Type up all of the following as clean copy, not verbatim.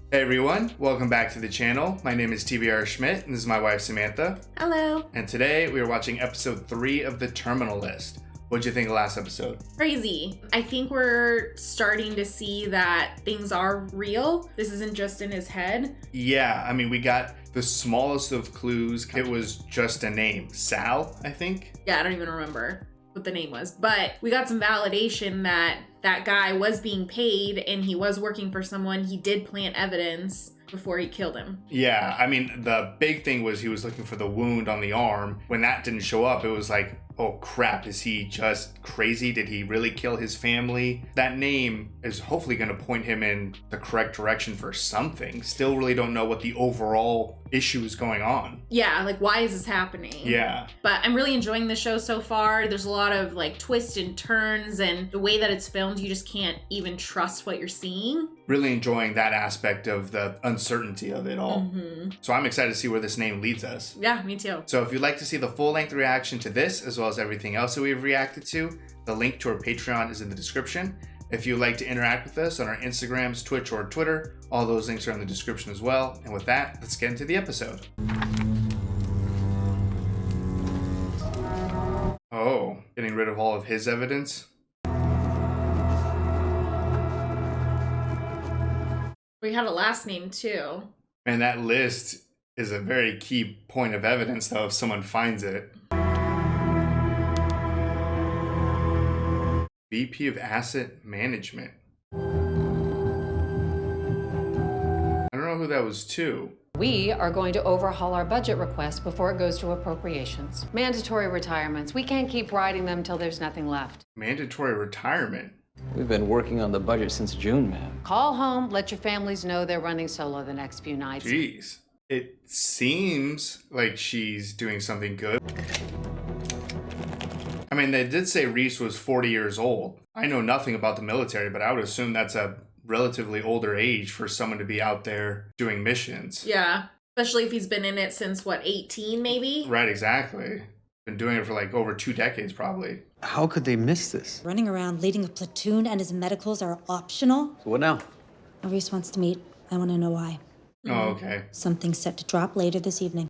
Hey everyone, welcome back to the channel. My name is TBR Schmitt, and this is my wife Samantha. Hello. And today we are watching episode 3 of The Terminal List. What'd you think of last episode? Crazy. I think we're starting to see that things are real. This isn't just in his head. Yeah, I mean, we got the smallest of clues. It was just a name. Sal, I think? Yeah, I don't even remember what the name was, but we got some validation that that guy was being paid and he was working for someone. He did plant evidence before he killed him. Yeah, I mean, the big thing was he was looking for the wound on the arm. When that didn't show up, it was like, oh crap, is he just crazy? Did he really kill his family? That name is hopefully going to point him in the correct direction for something. Still really don't know what the overall issue is going on. Yeah, like why is this happening? Yeah. But I'm really enjoying the show so far. There's a lot of like twists and turns, and the way that it's filmed, you just can't even trust what you're seeing. Really enjoying that aspect of the uncertainty of it all. Mm-hmm. So I'm excited to see where this name leads us. Yeah, me too. So if you'd like to see the full-length reaction to this, as well as everything else that we've reacted to, the link to our Patreon is in the description. If you'd like to interact with us on our Instagrams, Twitch, or Twitter, all those links are in the description as well. And with that, let's get into the episode. Oh, getting rid of all of his evidence? We had a last name too. And that list is a very key point of evidence, though, if someone finds it. VP of Asset Management. I don't know who that was to. We are going to overhaul our budget request before it goes to appropriations. Mandatory retirements. We can't keep riding them till there's nothing left. Mandatory retirement. We've been working on the budget since June, ma'am. Call home, let your families know they're running solo the next few nights. Jeez. It seems like she's doing something good. I mean, they did say Reese was 40 years old. I know nothing about the military, but I would assume that's a relatively older age for someone to be out there doing missions. Yeah, especially if he's been in it since, what, 18 maybe? Right, exactly. Been doing it for like over 2 decades, probably. How could they miss this? Running around leading a platoon and his medicals are optional. So what now? Reese wants to meet. I want to know why. Oh, okay. Something's set to drop later this evening.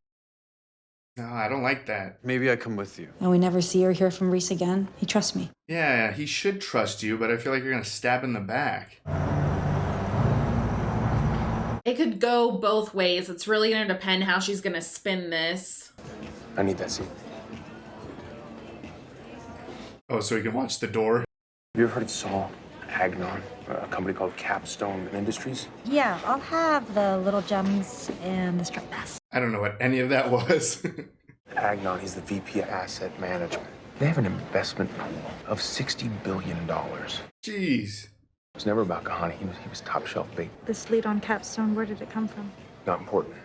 No, I don't like that. Maybe I come with you. And we never see or hear from Reese again. He trusts me. Yeah, he should trust you, but I feel like you're gonna stab in the back. It could go both ways. It's really going to depend how she's going to spin this. I need that seat. Oh, so he can watch the door? You ever heard of Saul? Agnon, a company called Capstone Industries? Yeah, I'll have the little gems and the striped bass. I don't know what any of that was. Agnon, he's the VP of Asset Management. They have an investment pool of $60 billion. Jeez. It was never about Kahani. He was top shelf bait. This lead on Capstone, where did it come from? Not important.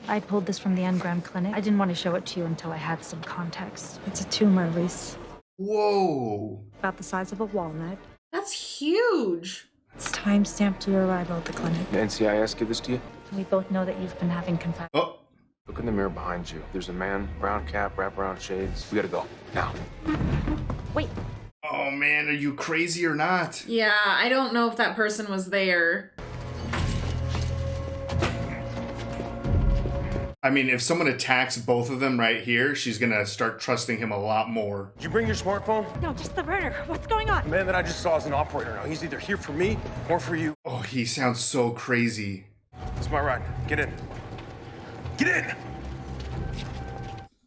I pulled this from the Engram clinic. I didn't want to show it to you until I had some context. It's a tumor, Reese. Whoa. About the size of a walnut. That's huge. It's time-stamped to your arrival at the clinic. The NCIS give this to you? We both know that you've been having confessions. Oh. Look in the mirror behind you. There's a man, brown cap, wraparound shades. We gotta go. Now. Wait. Oh man, are you crazy or not? Yeah, I don't know if that person was there. I mean, if someone attacks both of them right here, she's gonna start trusting him a lot more. Did you bring your smartphone? No, just the burner. What's going on? The man that I just saw is an operator now. He's either here for me or for you. Oh, he sounds so crazy. It's my ride. Get in. Get in!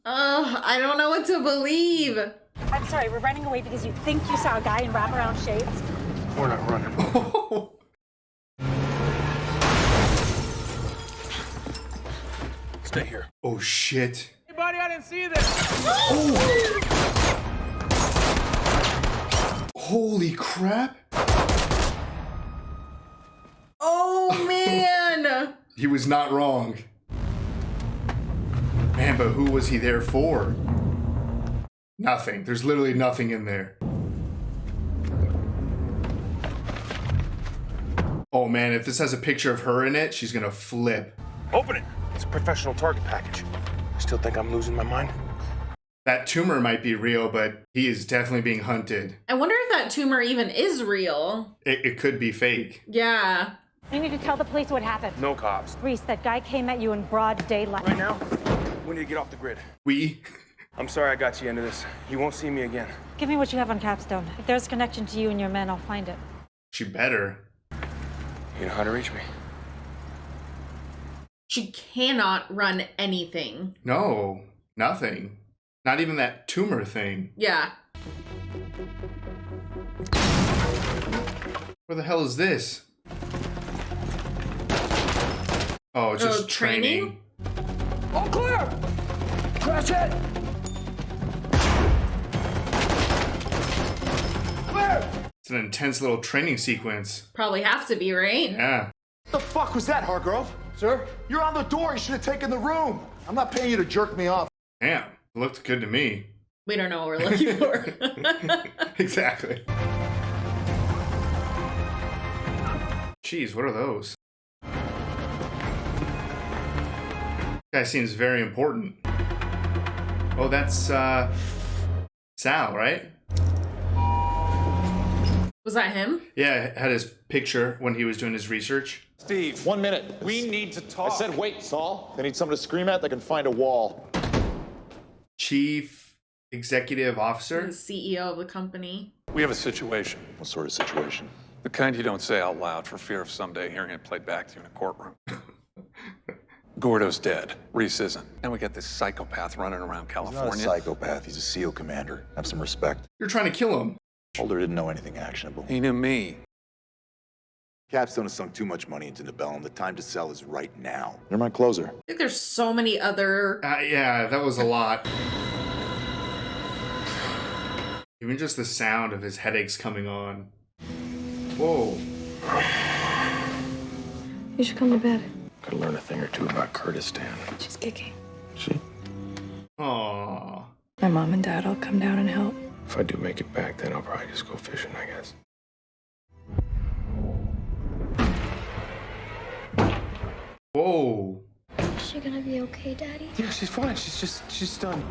I don't know what to believe. I'm sorry, we're running away because you think you saw a guy in wraparound shades? We're not running. Stay here. Oh shit. Hey, buddy, I didn't see this. Oh. Holy crap. Oh, man. He was not wrong. Man, but who was he there for? Nothing. There's literally nothing in there. Oh man, if this has a picture of her in it, she's gonna flip. Open it. It's a professional target package. You still think I'm losing my mind? That tumor might be real, but he is definitely being hunted. I wonder if that that tumor even is real. It could be fake. Yeah. You need to tell the police what happened. No cops. Reese, that guy came at you in broad daylight. Right now, we need to get off the grid. We? I'm sorry I got you into this. You won't see me again. Give me what you have on Capstone. If there's a connection to you and your men, I'll find it. She better. You know how to reach me. She cannot run anything. No, nothing. Not even that tumor thing. Yeah. Where the hell is this? Oh, it's just training? All clear! Crash it! Clear! It's an intense little training sequence. Probably have to be, right? Yeah. The fuck was that, Hargrove? Sir? You're on the door. You should have taken the room. I'm not paying you to jerk me off. Damn. Looked good to me. We don't know what we're looking for. Exactly. Jeez, what are those? Guy seems very important. Oh, that's Sal, right? Was that him? Yeah, had his picture when he was doing his research. Steve, 1 minute. We need to talk. I said wait, Saul. They need someone to scream at that can find a wall. Chief Executive Officer? The CEO of the company. We have a situation. What sort of situation? The kind you don't say out loud for fear of someday hearing it played back to you in a courtroom. Gordo's dead. Reese isn't. And we got this psychopath running around California. He's not a psychopath. He's a SEAL commander. Have some respect. You're trying to kill him. Holder didn't know anything actionable. He knew me. Capstone has sunk too much money into Nebellum. The time to sell is right now. You're my closer. I think there's so many other... Yeah, that was a lot. Even just the sound of his headaches coming on. Whoa. You should come to bed. Could learn a thing or two about Kurdistan. She's kicking. See? Aww. My mom and dad will come down and help. If I do make it back, then I'll probably just go fishing, I guess. Whoa. Is she gonna be okay, Daddy? Yeah, she's fine. She's stunned.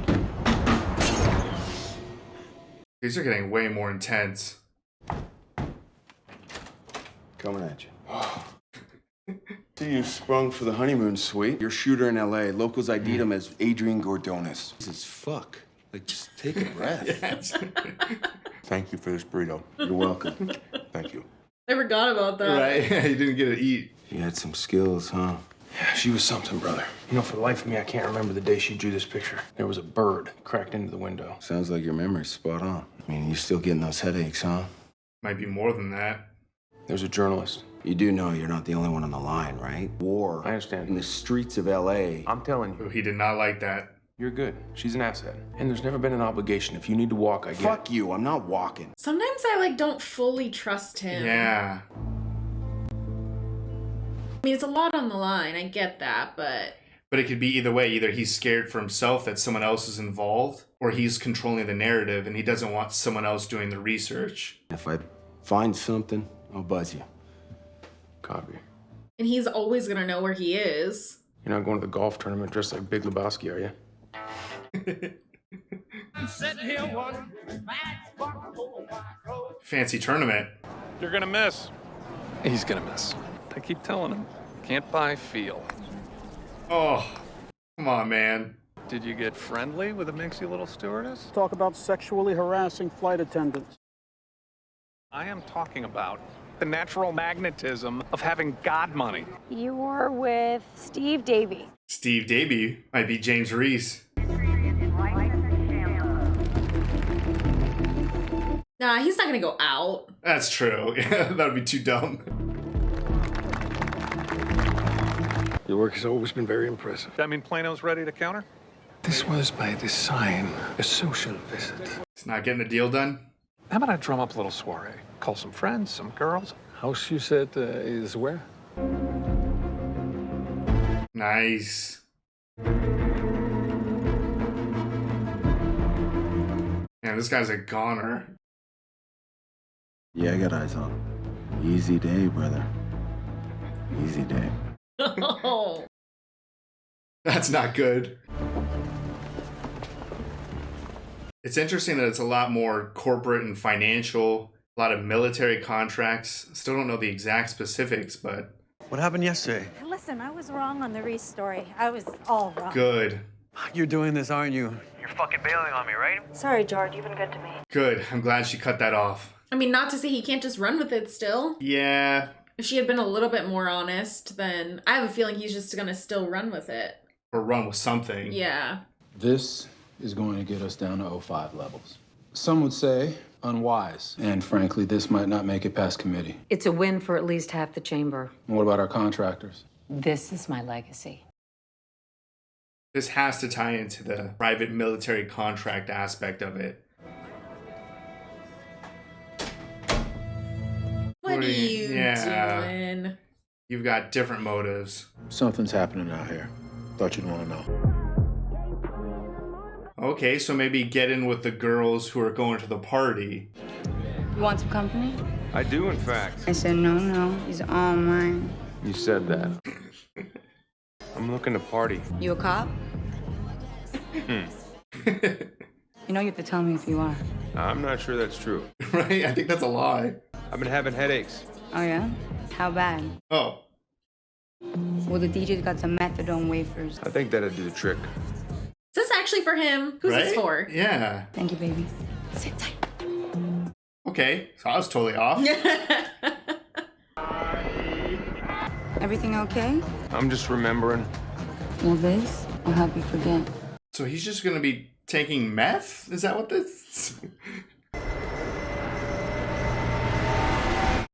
These are getting way more intense. Coming at you. See, you sprung for the honeymoon suite. Your shooter in L.A. Locals ID'd him as Adrian Gordonis. This is fuck. Like, just take a breath. Yes. Thank you for this burrito. You're welcome. Thank you. I forgot about that. Right? He didn't get to eat. She had some skills, huh? Yeah, she was something, brother. You know, for the life of me, I can't remember the day she drew this picture. There was a bird cracked into the window. Sounds like your memory's spot on. I mean, you're still getting those headaches, huh? Might be more than that. There's a journalist. You do know you're not the only one on the line, right? War. I understand. In the streets of L.A. I'm telling Oh, you, he did not like that. you're good. She's an asset. And there's never been an obligation. If you need to walk, I get Fuck you. I'm not walking. Sometimes I, don't fully trust him. Yeah. I mean, it's a lot on the line. I get that, but... But it could be either way. Either he's scared for himself that someone else is involved, or he's controlling the narrative and he doesn't want someone else doing the research. If I find something, I'll buzz you. Copy. And he's always gonna know where he is. You're not going to the golf tournament dressed like Big Lebowski, are you? Fancy tournament. You're gonna miss. He's gonna miss. I keep telling him. Can't buy feel. Oh, come on, man. Did you get friendly with a minxy little stewardess? Talk about sexually harassing flight attendants. I am talking about the natural magnetism of having God money. You were with Steve Davey. Steve Davey might be James Reese. Nah, he's not gonna go out. That's true. Yeah, that would be too dumb. Your work has always been very impressive. I mean, Plano's ready to counter? This was by design, a social visit. It's not getting the deal done. How about I drum up a little soiree? Call some friends, some girls. House, you said, is where? Nice. Man, this guy's a goner. Yeah, I got eyes on him. Easy day, brother. Easy day. Oh. That's not good. It's interesting that it's a lot more corporate and financial A lot of military contracts. Still don't know the exact specifics, but... What happened yesterday? Listen, I was wrong on the Reese story. I was all wrong. Good. You're doing this, aren't you? You're fucking bailing on me, right? Sorry, George. You've been good to me. Good. I'm glad she cut that off. I mean, not to say he can't just run with it still. Yeah. If she had been a little bit more honest, then I have a feeling he's just gonna still run with it. Or run with something. Yeah. This is going to get us down to 05 levels. Some would say unwise. And frankly, this might not make it past committee. It's a win for at least half the chamber. And what about our contractors? This is my legacy. This has to tie into the private military contract aspect of it. What are you doing? You've got different motives. Something's happening out here. Thought you'd want to know. Okay, so maybe get in with the girls who are going to the party. You want some company? I do, in fact. I said, no, he's all mine. You said that. I'm looking to party. You a cop? You know you have to tell me if you are. I'm not sure that's true. Right? I think that's a lie. I've been having headaches. Oh, yeah? How bad? Oh. Well, the DJ's got some methadone wafers. I think that'd do the trick. Is this actually for him? Who's this for? Yeah. Thank you, baby. Sit tight. Okay, so I was totally off. Everything okay? I'm just remembering. Well, this will help you forget. So he's just gonna be taking meth? Is that what this?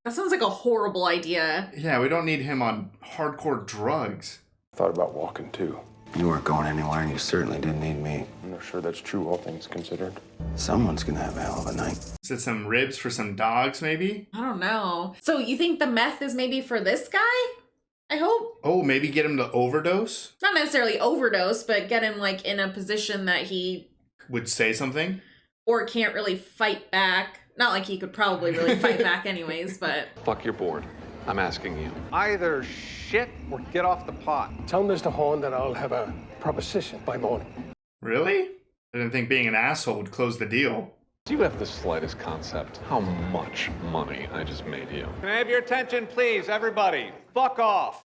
That sounds like a horrible idea. Yeah, we don't need him on hardcore drugs. Thought about walking too. You weren't going anywhere, and you certainly didn't need me. I'm not sure that's true, all things considered. Someone's gonna have a hell of a night. Is it some ribs for some dogs, maybe? I don't know. So you think the meth is maybe for this guy? I hope. Oh, maybe get him to overdose? Not necessarily overdose, but get him like in a position that he Would say something? or can't really fight back. Not like he could probably really fight back anyways, but Fuck your board. I'm asking you. Either shit or get off the pot. Tell Mr. Horn that I'll have a proposition by morning. Really? I didn't think being an asshole would close the deal. Do you have the slightest concept how much money I just made you? Can I have your attention, please, everybody? Fuck off.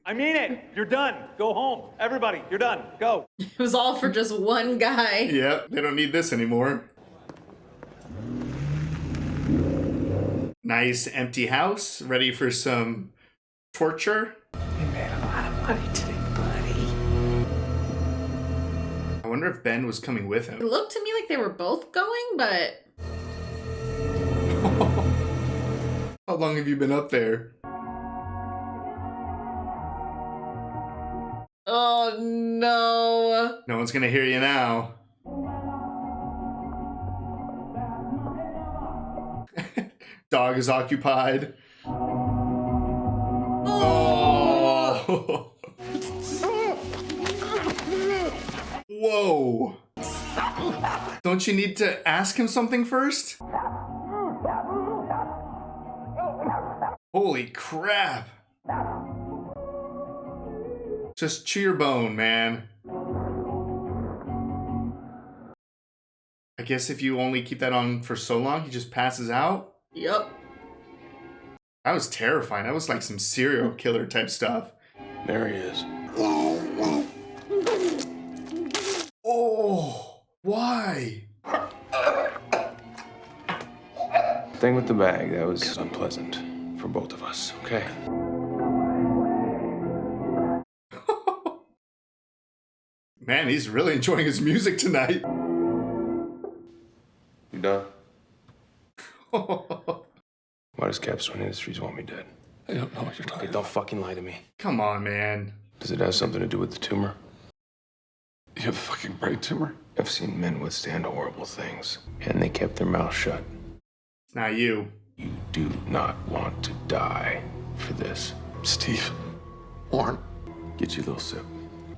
I mean it. You're done. Go home. Everybody, you're done. Go. it was all for just one guy. Yep, they don't need this anymore. Nice empty house, ready for some torture. We made a lot of money today, buddy. I wonder if Ben was coming with him. It looked to me like they were both going, but How long have you been up there? oh no. No one's gonna hear you now. Dog is occupied. Oh. Whoa. Don't you need to ask him something first? Holy crap. Just chew your bone, man. I guess if you only keep that on for so long, he just passes out? Yep. That was terrifying. That was like some serial killer type stuff. There he is. Oh, why? Thing with the bag, that was unpleasant for both of us, okay? Man, he's really enjoying his music tonight. You done? Why does Capstone Industries want me dead? I don't know what you're talking Hey, don't fucking lie to me. Come on, man. Does it have something to do with the tumor? You have a fucking brain tumor? I've seen men withstand horrible things, and they kept their mouths shut. It's not you. You do not want to die for this. Steve. Warren. Get you a little sip.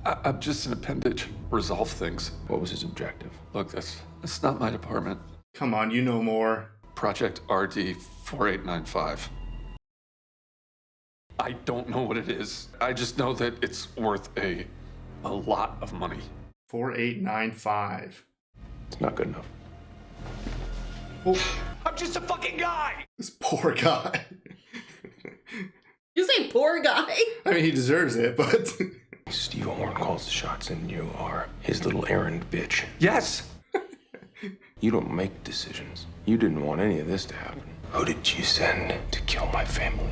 I'm just an appendage. Resolve things. What was his objective? Look, that's not my department. Come on, you know more. Project RD 4895. I don't know what it is. I just know that it's worth a lot of money. 4895. It's not good enough. Oh. I'm just a fucking guy. This poor guy. You say poor guy? I mean, he deserves it, but... Steve Horn calls the shots and you are his little errand bitch. Yes. You don't make decisions. You didn't want any of this to happen. Who did you send to kill my family?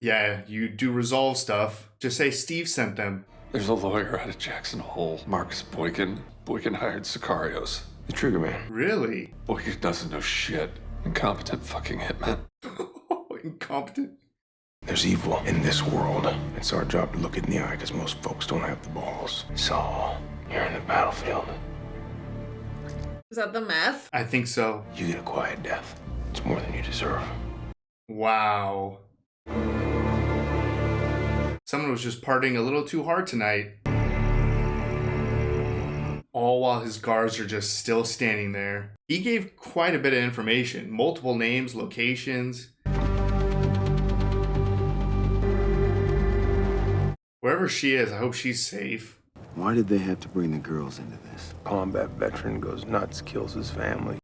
Yeah, you do resolve stuff. Just say Steve sent them. There's a lawyer out of Jackson Hole, Marcus Boykin. Boykin hired Sicarios. The trigger man. Really? Boykin doesn't know shit. Incompetent fucking hitman. Incompetent? There's evil in this world. It's our job to look it in the eye because most folks don't have the balls. Saul, you're in the battlefield. Is that the meth? I think so. You get a quiet death. It's more than you deserve. Wow. Someone was just partying a little too hard tonight. All while his guards are just still standing there. He gave quite a bit of information. Multiple names, locations. Wherever she is, I hope she's safe. Why did they have to bring the girls into this? Combat veteran goes nuts, kills his family.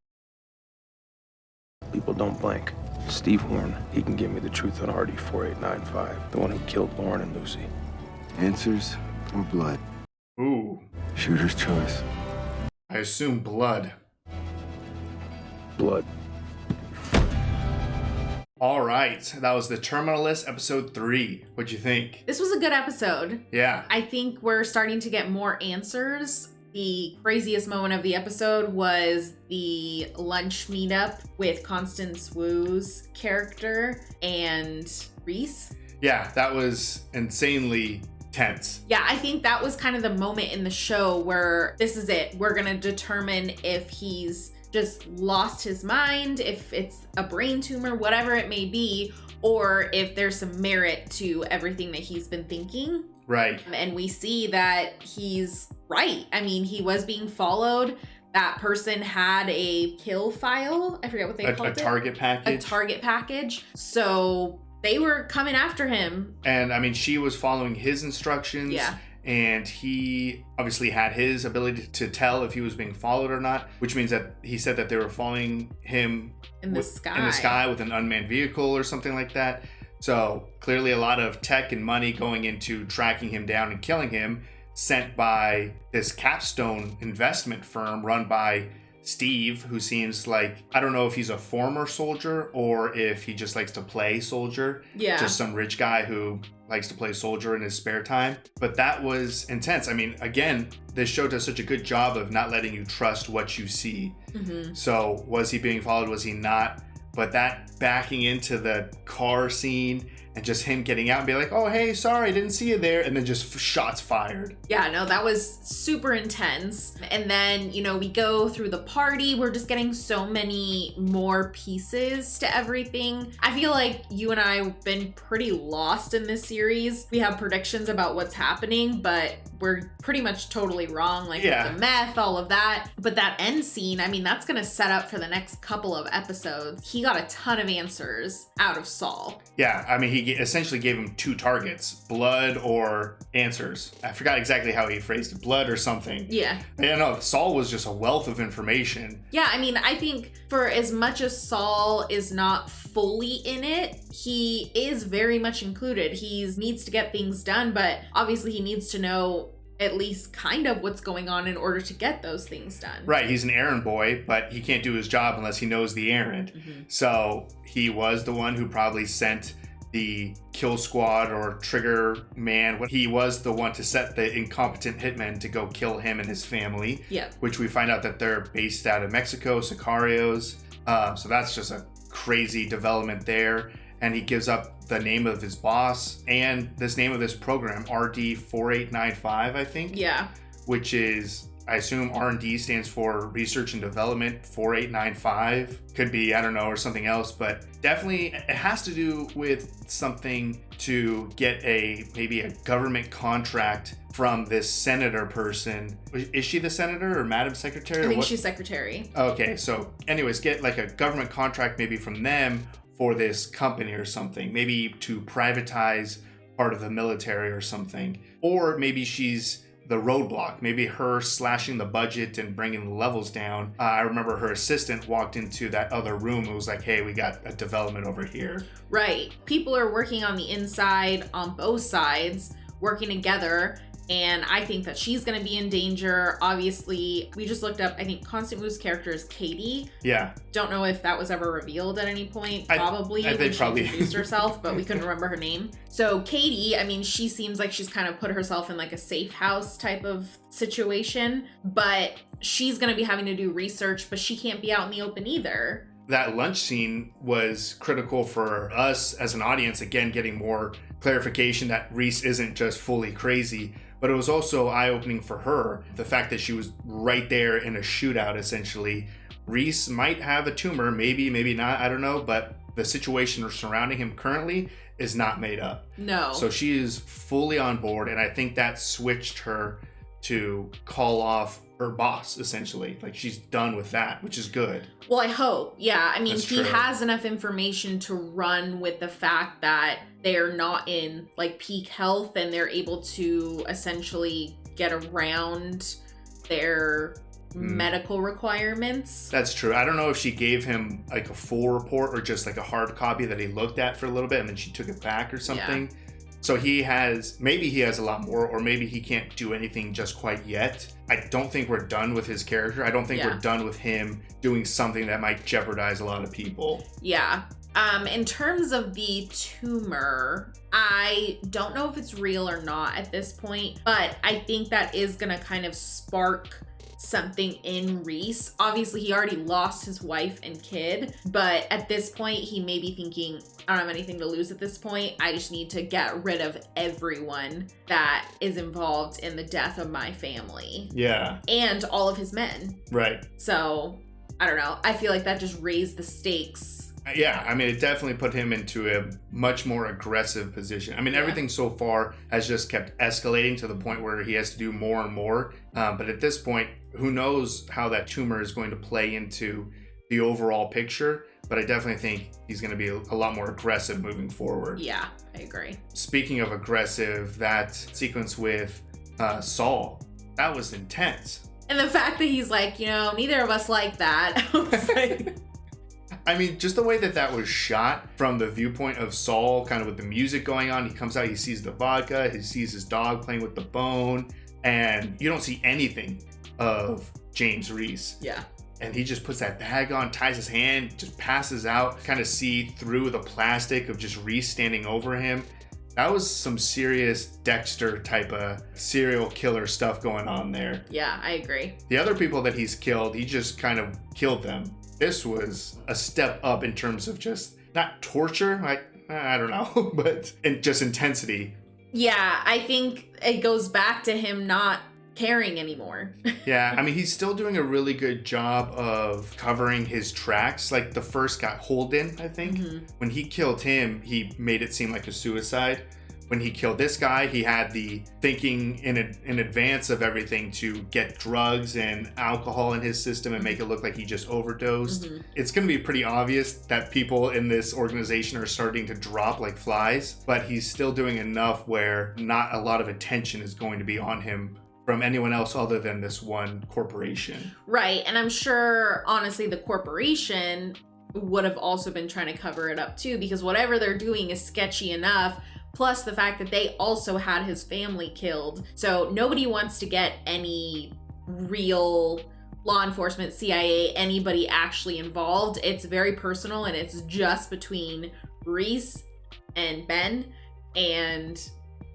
People don't blink. Steve Horn, he can give me the truth on RD 4895, the one who killed Lauren and Lucy. Answers or blood? Ooh. Shooter's choice. I assume blood. Blood. All right, that was The Terminal List, episode 3. What'd you think? This was a good episode. Yeah. I think we're starting to get more answers. The craziest moment of the episode was the lunch meetup with Constance Wu's character and Reese. Yeah, that was insanely tense. Yeah, I think that was kind of the moment in the show where this is it. We're going to determine if he's just lost his mind, if it's a brain tumor, whatever it may be, or if there's some merit to everything that he's been thinking. Right. And we see that he's right. I mean, he was being followed. That person had a kill file. I forget what they called it. A target package. A target package. So they were coming after him. And I mean, she was following his instructions. Yeah. And he obviously had his ability to tell if he was being followed or not, which means that he said that they were following him in the sky with an unmanned vehicle or something like that. So clearly a lot of tech and money going into tracking him down and killing him, sent by this Capstone investment firm run by Steve, who seems like, I don't know if he's a former soldier or if he just likes to play soldier. Yeah. Just some rich guy who likes to play soldier in his spare time. But that was intense. I mean, again, this show does such a good job of not letting you trust what you see. Mm-hmm. So was he being followed? Was he not? But that backing into the car scene and just him getting out and be like, oh, hey, sorry, didn't see you there. And then just shots fired. Yeah, no, that was super intense. And then, you know, we go through the party. We're just getting so many more pieces to everything. I feel like you and I have been pretty lost in this series. We have predictions about what's happening, but we're pretty much totally wrong. Like Yeah. with the meth, all of that. But that end scene, I mean, that's going to set up for the next couple of episodes. He got a ton of answers out of Saul. Yeah, I mean, he essentially gave him 2 targets, blood or answers. I forgot exactly how he phrased it, blood or something. Yeah. But yeah, no, Saul was just a wealth of information. Yeah, I mean, I think for as much as Saul is not fully in it, he is very much included. He needs to get things done, but obviously he needs to know at least kind of what's going on in order to get those things done. Right, he's an errand boy, but he can't do his job unless he knows the errand. Mm-hmm. So he was the one who probably sent the kill squad or trigger man. He was the one to set the incompetent hitmen to go kill him and his family. Yeah. Which we find out that they're based out of Mexico, Sicarios. So that's just a crazy development there. And he gives up the name of his boss and this name of this program, RD 4895, I think. Yeah. Which is, I assume R&D stands for Research and Development 4895. Could be, I don't know, or something else, but definitely it has to do with something to get maybe a government contract from this senator person. Is she the senator or Madam Secretary? I think she's secretary. Okay, so anyways, get like a government contract maybe from them for this company or something, maybe to privatize part of the military or something. Or maybe she's the roadblock, maybe her slashing the budget and bringing the levels down. I remember her assistant walked into that other room. It was like, hey, we got a development over here. Right. People are working on the inside on both sides, working together. And I think that she's going to be in danger. Obviously, we just looked up, I think Constant Wu's character is Katie. Yeah. Don't know if that was ever revealed at any point. I Probably when she probably introduced herself, but we couldn't remember her name. So Katie, I mean, she seems like she's kind of put herself in like a safe house type of situation, but she's going to be having to do research, but she can't be out in the open either. That lunch scene was critical for us as an audience, again, getting more clarification that Reese isn't just fully crazy, but it was also eye-opening for her. The fact that she was right there in a shootout, essentially. Reese might have a tumor, maybe not, I don't know, but the situation surrounding him currently is not made up. No. So she is fully on board, and I think that switched her to call off her boss, essentially. Like, she's done with that, which is good. Well, I hope. Yeah. I mean, That's he true. has enough information to run with the fact that they're not in like peak health and they're able to essentially get around their medical requirements. That's true. I don't know if she gave him like a full report or just like a hard copy that he looked at for a little bit and then she took it back or something. Yeah. So maybe he has a lot more, or maybe he can't do anything just quite yet. I don't think we're done with his character. I don't think we're done with him doing something that might jeopardize a lot of people. Yeah. In terms of the tumor, I don't know if it's real or not at this point, but I think that is gonna kind of spark something in Reese. Obviously, he already lost his wife and kid, but at this point, he may be thinking, I don't have anything to lose at this point. I just need to get rid of everyone that is involved in the death of my family. Yeah. And all of his men. Right. So, I don't know. I feel like that just raised the stakes. Yeah, I mean, it definitely put him into a much more aggressive position. I mean, everything so far has just kept escalating to the point where he has to do more and more. But at this point, who knows how that tumor is going to play into the overall picture. But I definitely think he's going to be a lot more aggressive moving forward. Yeah, I agree. Speaking of aggressive, that sequence with Saul, that was intense. And the fact that he's like, neither of us like that. I was like... I mean, just the way that was shot from the viewpoint of Saul, kind of with the music going on. He comes out, he sees the vodka, he sees his dog playing with the bone, and you don't see anything of James Reese. Yeah. And he just puts that bag on, ties his hand, just passes out, kind of see through the plastic of just Reese standing over him. That was some serious Dexter type of serial killer stuff going on there. Yeah, I agree. The other people that he's killed, he just kind of killed them. This was a step up in terms of just, not torture, I don't know, but just intensity. Yeah, I think it goes back to him not caring anymore. Yeah, I mean, he's still doing a really good job of covering his tracks. Like the first guy, Holden, I think. Mm-hmm. When he killed him, he made it seem like a suicide. When he killed this guy, he had the thinking in advance of everything to get drugs and alcohol in his system and make it look like he just overdosed. Mm-hmm. It's going to be pretty obvious that people in this organization are starting to drop like flies, but he's still doing enough where not a lot of attention is going to be on him from anyone else other than this one corporation. Right, and I'm sure, honestly, the corporation would have also been trying to cover it up too, because whatever they're doing is sketchy enough. Plus the fact that they also had his family killed. So nobody wants to get any real law enforcement, CIA, anybody actually involved. It's very personal and it's just between Reese and Ben and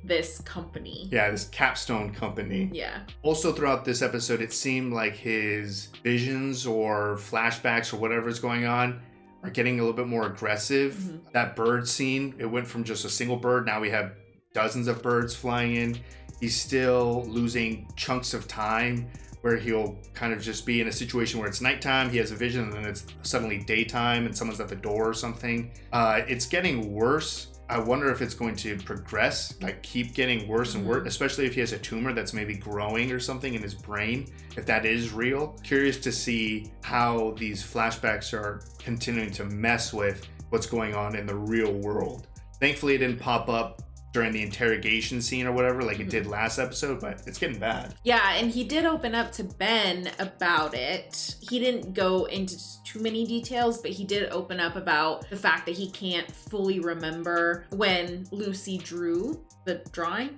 this company. Yeah, this Capstone company. Yeah. Also throughout this episode, it seemed like his visions or flashbacks or whatever's going on are getting a little bit more aggressive. Mm-hmm. That bird scene, it went from just a single bird. Now we have dozens of birds flying in. He's still losing chunks of time where he'll kind of just be in a situation where it's nighttime, he has a vision, and then it's suddenly daytime and someone's at the door or something. It's getting worse. I wonder if it's going to progress, like keep getting worse and worse, especially if he has a tumor that's maybe growing or something in his brain, if that is real. Curious to see how these flashbacks are continuing to mess with what's going on in the real world. Thankfully, it didn't pop up during the interrogation scene or whatever, like it did last episode, but it's getting bad. Yeah, and he did open up to Ben about it. He didn't go into too many details, but he did open up about the fact that he can't fully remember when Lucy drew the drawing.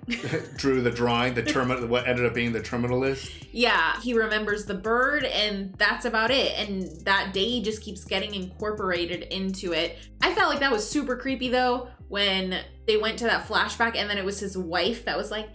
Drew the drawing, what ended up being the terminal list. Yeah, he remembers the bird, and that's about it. And that day just keeps getting incorporated into it. I felt like that was super creepy, though, when they went to that flashback, and then it was his wife that was like,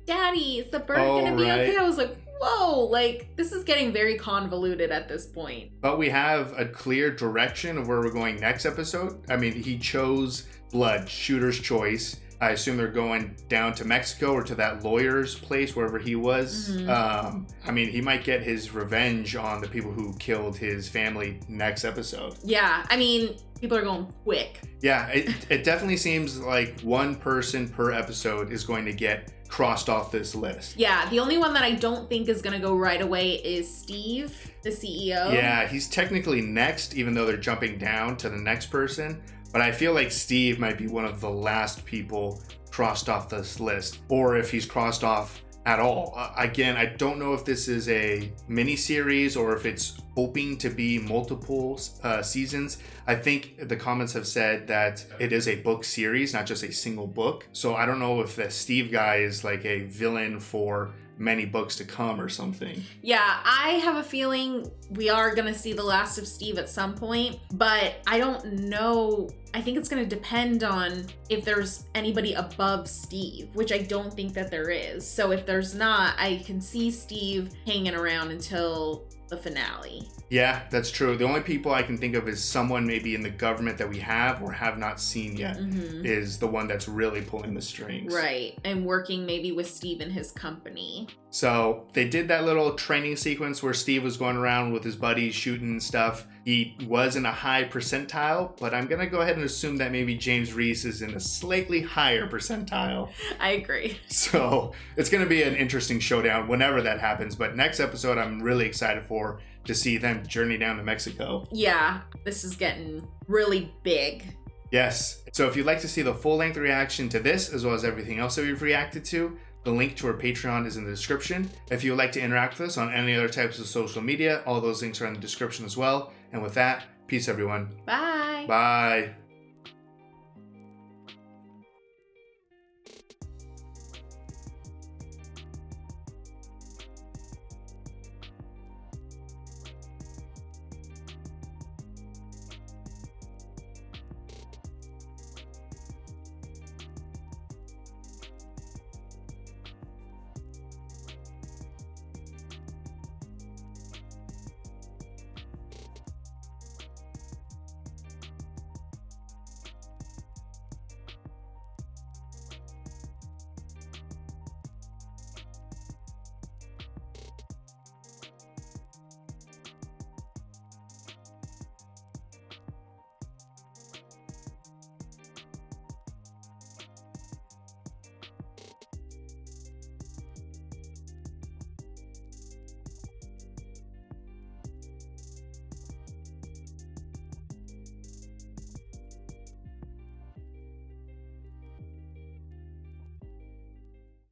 Daddy, is the bird gonna be okay? I was like, whoa, like, this is getting very convoluted at this point. But we have a clear direction of where we're going next episode. I mean, he chose blood, shooter's choice. I assume they're going down to Mexico or to that lawyer's place, wherever he was. I mean, he might get his revenge on the people who killed his family next episode. Yeah, I mean, people are going quick. Yeah, it definitely seems like one person per episode is going to get crossed off this list. Yeah, the only one that I don't think is going to go right away is Steve, the CEO. Yeah, he's technically next, even though they're jumping down to the next person. But I feel like Steve might be one of the last people crossed off this list, or if he's crossed off at all. Again, I don't know if this is a mini series or if it's hoping to be multiple seasons. I think the comments have said that it is a book series, not just a single book. So I don't know if the Steve guy is like a villain for many books to come or something. Yeah, I have a feeling we are gonna see the last of Steve at some point, but I don't know. I think it's gonna depend on if there's anybody above Steve, which I don't think that there is. So if there's not, I can see Steve hanging around until the finale. Yeah, that's true. The only people I can think of is someone maybe in the government that we have or have not seen yet is the one that's really pulling the strings. Right, and working maybe with Steve and his company. So they did that little training sequence where Steve was going around with his buddies shooting and stuff. He was in a high percentile, but I'm going to go ahead and assume that maybe James Reese is in a slightly higher percentile. I agree. So it's going to be an interesting showdown whenever that happens. But next episode, I'm really excited for to see them journey down to Mexico. Yeah, this is getting really big. Yes. So if you'd like to see the full-length reaction to this, as well as everything else that we've reacted to, the link to our Patreon is in the description. If you would like to interact with us on any other types of social media, all those links are in the description as well. And with that, peace everyone. Bye. Bye.